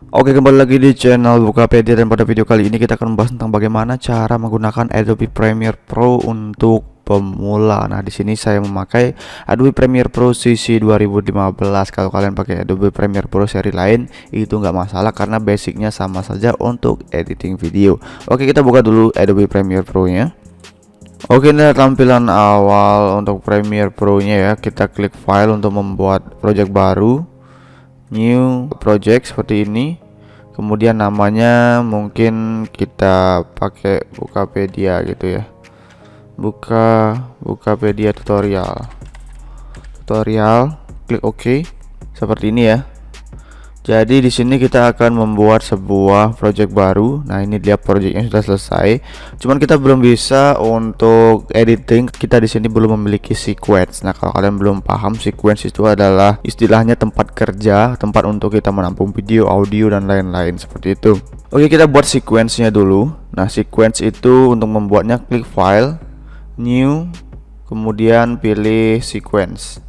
Oke, kembali lagi di channel Bukapedia, dan pada video kali ini kita akan membahas tentang bagaimana cara menggunakan Adobe Premiere Pro untuk pemula. Nah, di sini saya memakai Adobe Premiere Pro CC 2015. Kalau kalian pakai Adobe Premiere Pro seri lain itu nggak masalah karena basicnya sama saja untuk editing video. Oke, kita buka dulu Adobe Premiere Pro-nya. Oke, ini tampilan awal untuk Premiere Pro-nya ya. Kita klik file untuk membuat project baru, new project seperti ini. Kemudian namanya mungkin kita pakai Bukapedia gitu ya. Bukapedia tutorial. Klik OK. Seperti ini ya. Jadi di sini kita akan membuat sebuah project baru. Nah, ini dia projectnya sudah selesai. Cuman kita belum bisa untuk editing. Kita di sini belum memiliki sequence. Nah, kalau kalian belum paham, sequence itu adalah istilahnya tempat kerja, tempat untuk kita menampung video, audio, dan lain-lain seperti itu. Oke, kita buat sequence-nya dulu. Nah, sequence itu untuk membuatnya klik file, new, kemudian pilih sequence.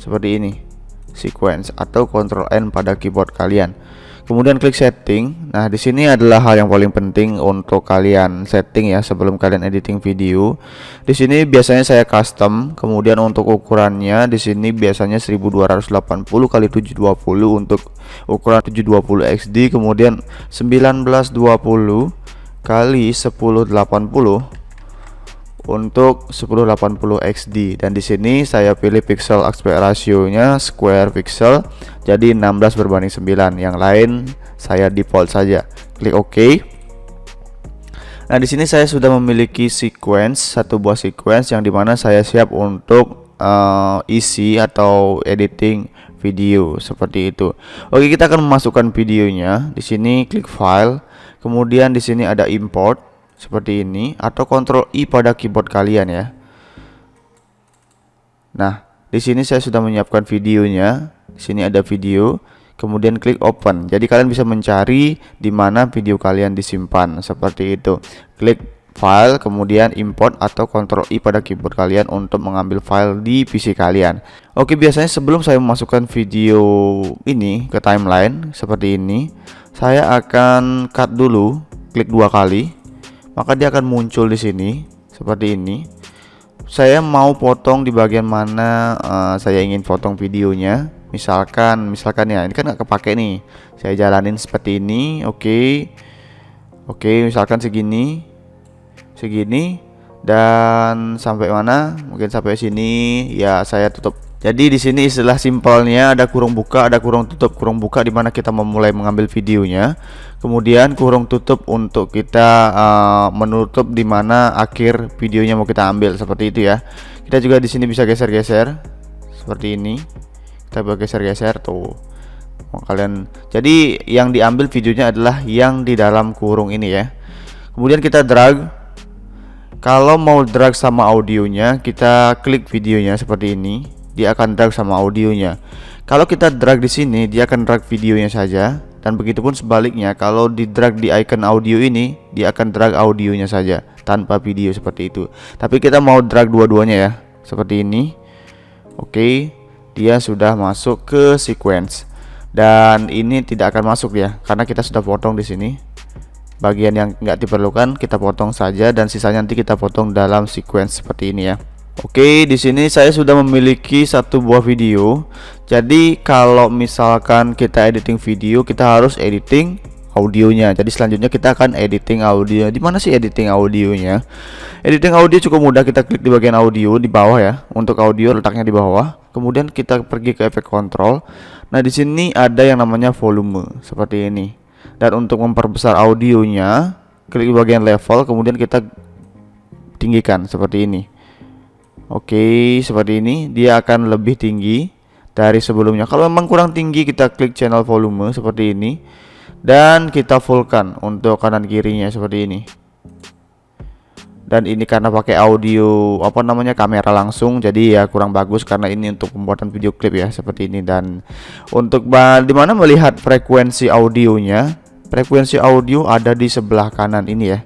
Seperti ini. Sequence atau Ctrl N pada keyboard kalian. Kemudian klik setting. Nah, di sini adalah hal yang paling penting untuk kalian setting ya sebelum kalian editing video. Di sini biasanya saya custom. Kemudian untuk ukurannya di sini biasanya 1280 x 720 untuk ukuran 720 XD, kemudian 1920 x 1080 untuk 1080 XD, dan di sini saya pilih pixel aspect ratio-nya square pixel jadi 16:9. Yang lain saya default saja. Klik OK. Nah, di sini saya sudah memiliki sequence, satu buah sequence yang dimana saya siap untuk isi atau editing video seperti itu. Oke, kita akan memasukkan videonya. Di sini klik file, kemudian di sini ada import seperti ini atau Ctrl I pada keyboard kalian ya. Nah, di sini saya sudah menyiapkan videonya. Di sini ada video, kemudian klik open. Jadi kalian bisa mencari di mana video kalian disimpan seperti itu. Klik file, kemudian import atau Ctrl I pada keyboard kalian untuk mengambil file di PC kalian. Oke, biasanya sebelum saya memasukkan video ini ke timeline seperti ini, saya akan cut dulu, klik 2 kali. Maka dia akan muncul di sini seperti ini. Saya mau potong di bagian mana saya ingin potong videonya. Misalkan ya, ini kan nggak kepake nih. Saya jalanin seperti ini. Oke, misalkan segini, dan sampai mana? Mungkin sampai sini. Ya, saya tutup. Jadi di sini istilah simpelnya ada kurung buka, ada kurung tutup. Kurung buka dimana kita memulai mengambil videonya, kemudian kurung tutup untuk kita menutup dimana akhir videonya mau kita ambil seperti itu ya. Kita juga di sini bisa geser-geser seperti ini. Kita bisa geser-geser tuh. Kalian. Jadi yang diambil videonya adalah yang di dalam kurung ini ya. Kemudian kita drag. Kalau mau drag sama audionya, kita klik videonya seperti ini. Dia akan drag sama audionya. Kalau kita drag di sini, dia akan drag videonya saja, dan begitupun sebaliknya. Kalau di drag di icon audio ini, dia akan drag audionya saja tanpa video seperti itu. Tapi kita mau drag dua-duanya ya, seperti ini. Oke, dia sudah masuk ke sequence, dan ini tidak akan masuk ya, karena kita sudah potong di sini. Bagian yang nggak diperlukan kita potong saja, dan sisanya nanti kita potong dalam sequence seperti ini ya. Oke, di sini saya sudah memiliki satu buah video. Jadi kalau misalkan kita editing video, kita harus editing audionya. Jadi selanjutnya kita akan editing audio. Di mana sih editing audionya? Editing audio cukup mudah. Kita klik di bagian audio di bawah ya. Untuk audio letaknya di bawah. Kemudian kita pergi ke efek kontrol. Nah, di sini ada yang namanya volume seperti ini. Dan untuk memperbesar audionya, klik di bagian level, kemudian kita tinggikan seperti ini. Oke, seperti ini dia akan lebih tinggi dari sebelumnya. Kalau memang kurang tinggi, kita klik channel volume seperti ini, dan kita fullkan untuk kanan kirinya seperti ini. Dan ini karena pakai audio kamera langsung, jadi ya kurang bagus karena ini untuk pembuatan video klip ya seperti ini. Dan untuk dimana melihat frekuensi audionya, frekuensi audio ada di sebelah kanan ini ya.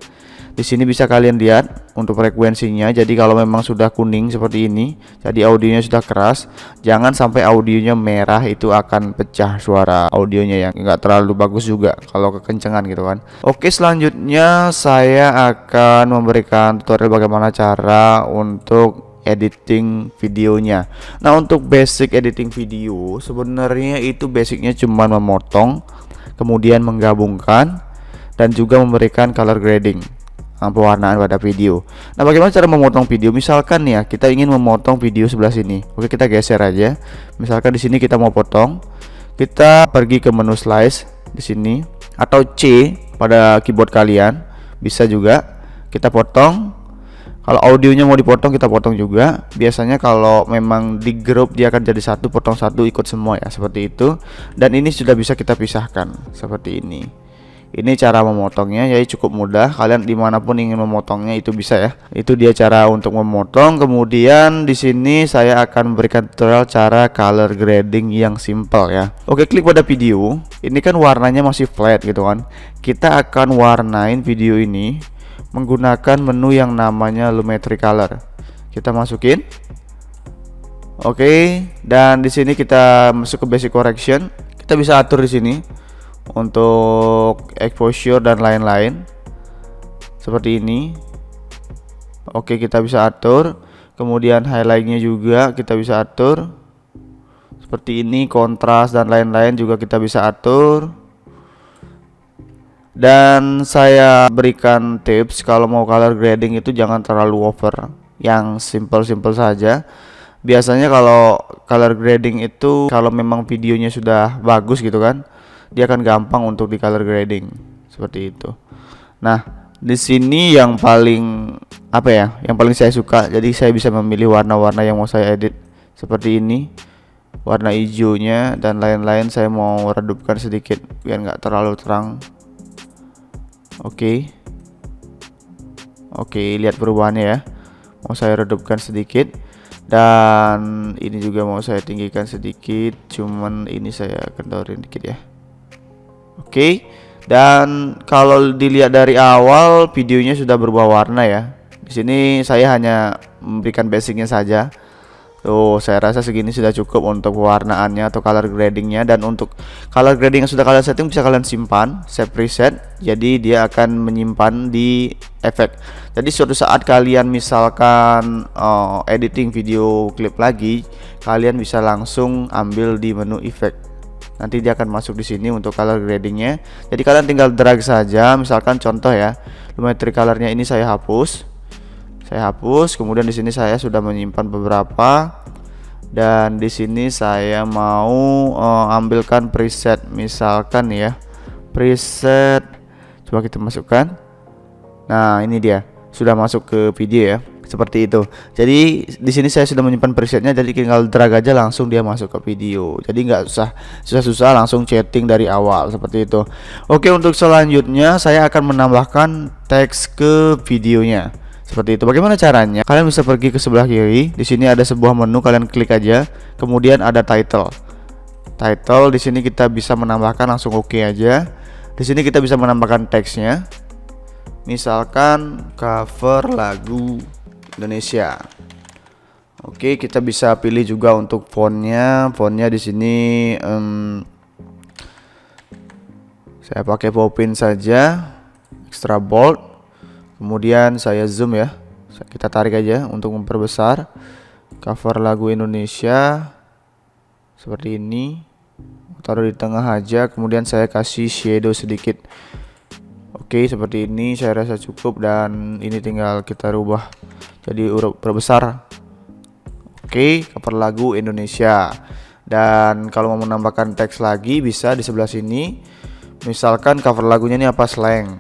Di sini bisa kalian lihat untuk frekuensinya. Jadi kalau memang sudah kuning seperti ini, jadi audionya sudah keras. Jangan sampai audionya merah, itu akan pecah suara audionya, yang nggak terlalu bagus juga kalau kekencengan gitu kan. Oke, selanjutnya saya akan memberikan tutorial bagaimana cara untuk editing videonya. Nah, untuk basic editing video sebenarnya itu basicnya cuma memotong, kemudian menggabungkan, dan juga memberikan color grading, pewarnaan pada video. Nah, bagaimana cara memotong video? Misalkan ya, kita ingin memotong video sebelah sini. Oke, kita geser aja. Misalkan di sini kita mau potong, kita pergi ke menu slice di sini, atau C pada keyboard kalian, bisa juga kita potong. Kalau audionya mau dipotong, kita potong juga. Biasanya kalau memang di grup dia akan jadi satu, potong satu ikut semua ya, seperti itu. Dan ini sudah bisa kita pisahkan seperti ini. Ini cara memotongnya, jadi cukup mudah. Kalian dimanapun ingin memotongnya itu bisa ya. Itu dia cara untuk memotong. Kemudian di sini saya akan memberikan tutorial cara color grading yang simple ya. Oke, klik pada video. Ini kan warnanya masih flat gitu kan. Kita akan warnain video ini menggunakan menu yang namanya Lumetri Color. Kita masukin. Oke, dan di sini kita masuk ke basic correction. Kita bisa atur di sini untuk exposure dan lain-lain seperti ini. Oke, kita bisa atur. Kemudian highlightnya juga kita bisa atur seperti ini. Kontras dan lain-lain juga kita bisa atur. Dan saya berikan tips, kalau mau color grading itu jangan terlalu over, yang simple-simple saja. Biasanya kalau color grading itu kalau memang videonya sudah bagus gitu kan, dia akan gampang untuk di color grading seperti itu. Nah, di sini yang paling apa ya, yang paling saya suka, jadi saya bisa memilih warna-warna yang mau saya edit seperti ini, warna hijaunya dan lain-lain. Saya mau redupkan sedikit biar nggak terlalu terang. Oke, lihat perubahannya ya. Mau saya redupkan sedikit, dan ini juga mau saya tinggikan sedikit, cuman ini saya kendorin dikit ya. Oke, dan kalau dilihat dari awal videonya sudah berubah warna ya. Di sini saya hanya memberikan basicnya saja. Tuh, saya rasa segini sudah cukup untuk pewarnaannya atau color gradingnya. Dan untuk color grading yang sudah kalian setting bisa kalian simpan, save preset. Jadi dia akan menyimpan di efek. Jadi suatu saat kalian misalkan editing video klip lagi, kalian bisa langsung ambil di menu efek. Nanti dia akan masuk di sini untuk color gradingnya. Jadi kalian tinggal drag saja. Misalkan contoh ya, Lumetri colornya ini saya hapus. Kemudian di sini saya sudah menyimpan beberapa. Dan di sini saya mau ambilkan preset, misalkan ya, preset. Coba kita masukkan. Nah, ini dia sudah masuk ke video ya. Seperti itu. Jadi di sini saya sudah menyimpan presetnya, jadi tinggal drag aja langsung dia masuk ke video. Jadi nggak susah langsung chatting dari awal seperti itu. Oke, untuk selanjutnya saya akan menambahkan teks ke videonya. Seperti itu. Bagaimana caranya? Kalian bisa pergi ke sebelah kiri. Di sini ada sebuah menu, kalian klik aja. Kemudian ada title. Title di sini kita bisa menambahkan langsung oke aja. Di sini kita bisa menambahkan teksnya. Misalkan cover lagu Indonesia. Oke, kita bisa pilih juga untuk fontnya. Fontnya di sini saya pakai Popin saja, extra bold. Kemudian saya zoom ya. Kita tarik aja untuk memperbesar cover lagu Indonesia seperti ini. Taruh di tengah aja. Kemudian saya kasih shadow sedikit. Oke, seperti ini saya rasa cukup, dan ini tinggal kita rubah jadi perbesar. Oke, cover lagu Indonesia. Dan kalau mau menambahkan teks lagi bisa di sebelah sini. Misalkan cover lagunya ini apa, slang.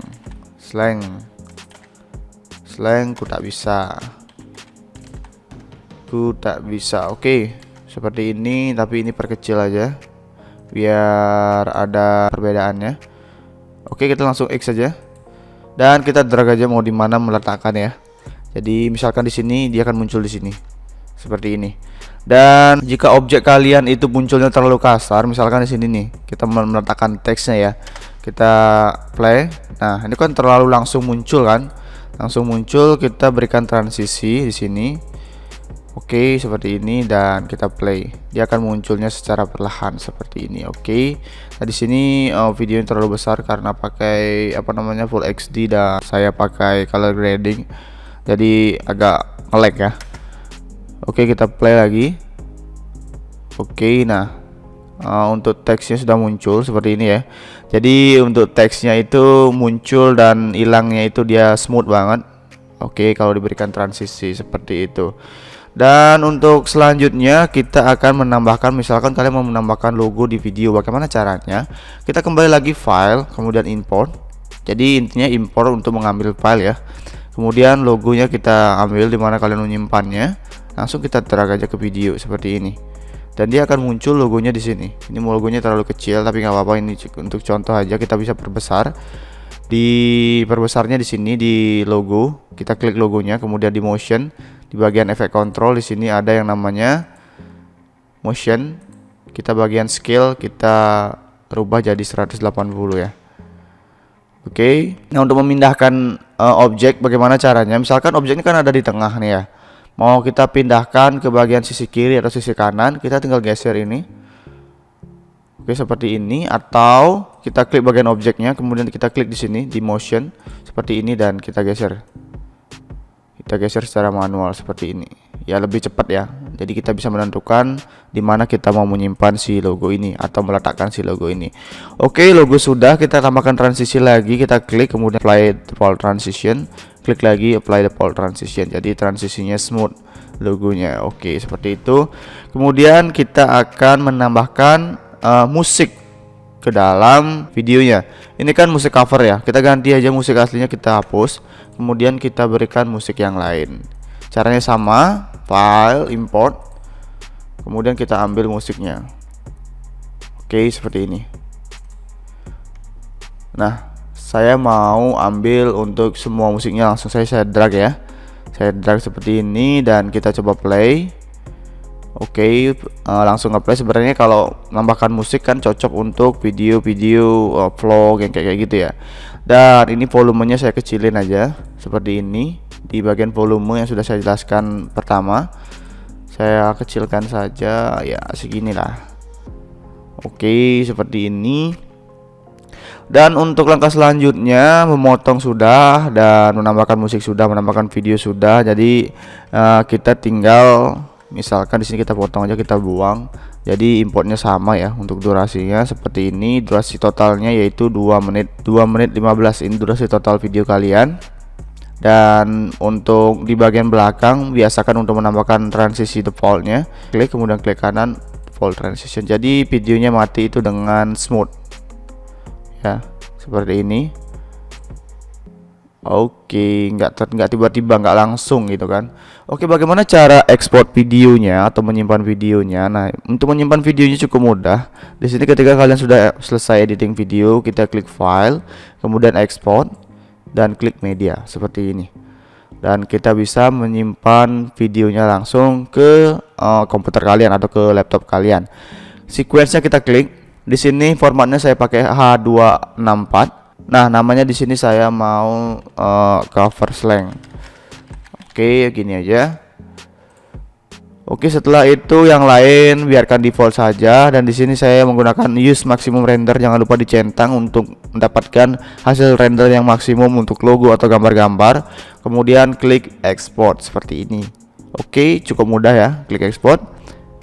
Ku tak bisa. Oke, seperti ini, tapi ini perkecil aja biar ada perbedaannya. Oke, kita langsung X saja. Dan kita drag aja mau di mana meletakkan ya. Jadi misalkan di sini dia akan muncul di sini. Seperti ini. Dan jika objek kalian itu munculnya terlalu kasar, misalkan di sini nih, kita meletakkan teksnya ya. Kita play. Nah, ini kan terlalu langsung muncul kan. langsung muncul. Kita berikan transisi di sini. Oke, seperti ini, dan kita play. Dia akan munculnya secara perlahan seperti ini. Oke. Nah, di sini videonya terlalu besar karena pakai Full HD dan saya pakai color grading. Jadi agak nge-lag ya. Oke, kita play lagi. Oke, nah untuk teksnya sudah muncul seperti ini ya. Jadi untuk teksnya itu muncul dan hilangnya itu dia smooth banget. Oke, kalau diberikan transisi seperti itu. Dan untuk selanjutnya kita akan menambahkan, misalkan kalian mau menambahkan logo di video, bagaimana caranya? Kita kembali lagi file, kemudian import. Jadi intinya import untuk mengambil file ya. Kemudian logonya kita ambil di mana kalian menyimpannya. Langsung kita drag aja ke video seperti ini. Dan dia akan muncul logonya di sini. Ini logonya terlalu kecil tapi nggak apa-apa, ini untuk contoh aja. Kita bisa perbesar. Diperbesarnya di sini di logo. Kita klik logonya, kemudian di motion. Di bagian efek control di sini ada yang namanya motion. Kita bagian scale kita rubah jadi 180 ya. Oke. Nah, untuk memindahkan objek bagaimana caranya? Misalkan objeknya kan ada di tengah nih ya. Mau kita pindahkan ke bagian sisi kiri atau sisi kanan, kita tinggal geser ini. Oke, seperti ini, atau kita klik bagian objeknya, kemudian kita klik di sini di motion seperti ini dan kita geser. Kita geser secara manual seperti ini. Ya, lebih cepat ya. Jadi kita bisa menentukan di mana kita mau menyimpan si logo ini atau meletakkan si logo ini. Oke, logo sudah, kita tambahkan transisi lagi, kita klik kemudian apply default transition, klik lagi apply default transition. Jadi transisinya smooth logonya. Oke, seperti itu. Kemudian kita akan menambahkan musik ke dalam videonya. Ini kan musik cover ya. Kita ganti aja musik aslinya, kita hapus. Kemudian kita berikan musik yang lain. Caranya sama, file, import. Kemudian kita ambil musiknya. Oke, seperti ini. Nah, saya mau ambil untuk semua musiknya, langsung saya drag ya. Saya drag seperti ini dan kita coba play. Oke, langsung nge-play. Sebenarnya kalau menambahkan musik kan cocok untuk video-video vlog yang kayak gitu ya. Dan ini volumenya saya kecilin aja seperti ini. Di bagian volume yang sudah saya jelaskan pertama, saya kecilkan saja ya seginilah. Oke, seperti ini. Dan untuk langkah selanjutnya memotong sudah, dan menambahkan musik sudah, menambahkan video sudah. Jadi kita tinggal misalkan di sini kita potong aja, kita buang. Jadi importnya sama ya. Untuk durasinya seperti ini. Durasi totalnya yaitu 2 menit 15. Ini durasi total video kalian. Dan untuk di bagian belakang biasakan untuk menambahkan transisi defaultnya. Klik kemudian klik kanan default transition. Jadi videonya mati itu dengan smooth. Ya, seperti ini. Oke, nggak tiba-tiba, nggak langsung gitu kan. Oke, bagaimana cara ekspor videonya atau menyimpan videonya? Nah, untuk menyimpan videonya cukup mudah. Di sini ketika kalian sudah selesai editing video, kita klik file, kemudian export dan klik media seperti ini. Dan kita bisa menyimpan videonya langsung ke komputer kalian atau ke laptop kalian. Sequence-nya kita klik. Di sini formatnya saya pakai H264. Nah, namanya di sini saya mau cover slang. Oke, gini aja. Oke, setelah itu yang lain biarkan default saja, dan di sini saya menggunakan use maximum render. Jangan lupa dicentang untuk mendapatkan hasil render yang maksimum untuk logo atau gambar-gambar. Kemudian klik export seperti ini. Oke, cukup mudah ya, klik export.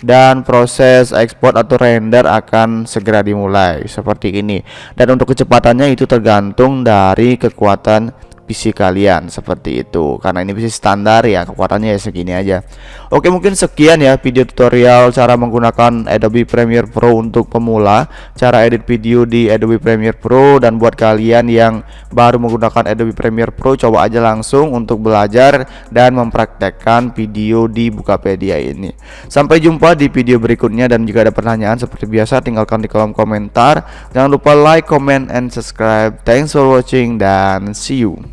Dan proses ekspor atau render akan segera dimulai seperti ini. Dan untuk kecepatannya itu tergantung dari kekuatan PC kalian seperti itu. Karena ini PC standar ya, kekuatannya ya segini aja. Oke, mungkin sekian ya video tutorial cara menggunakan Adobe Premiere Pro untuk pemula, cara edit video di Adobe Premiere Pro. Dan buat kalian yang baru menggunakan Adobe Premiere Pro, coba aja langsung untuk belajar dan mempraktekkan video di Bukapedia ini. Sampai jumpa di video berikutnya, dan jika ada pertanyaan seperti biasa tinggalkan di kolom komentar. Jangan lupa like, comment, and subscribe. Thanks for watching dan see you.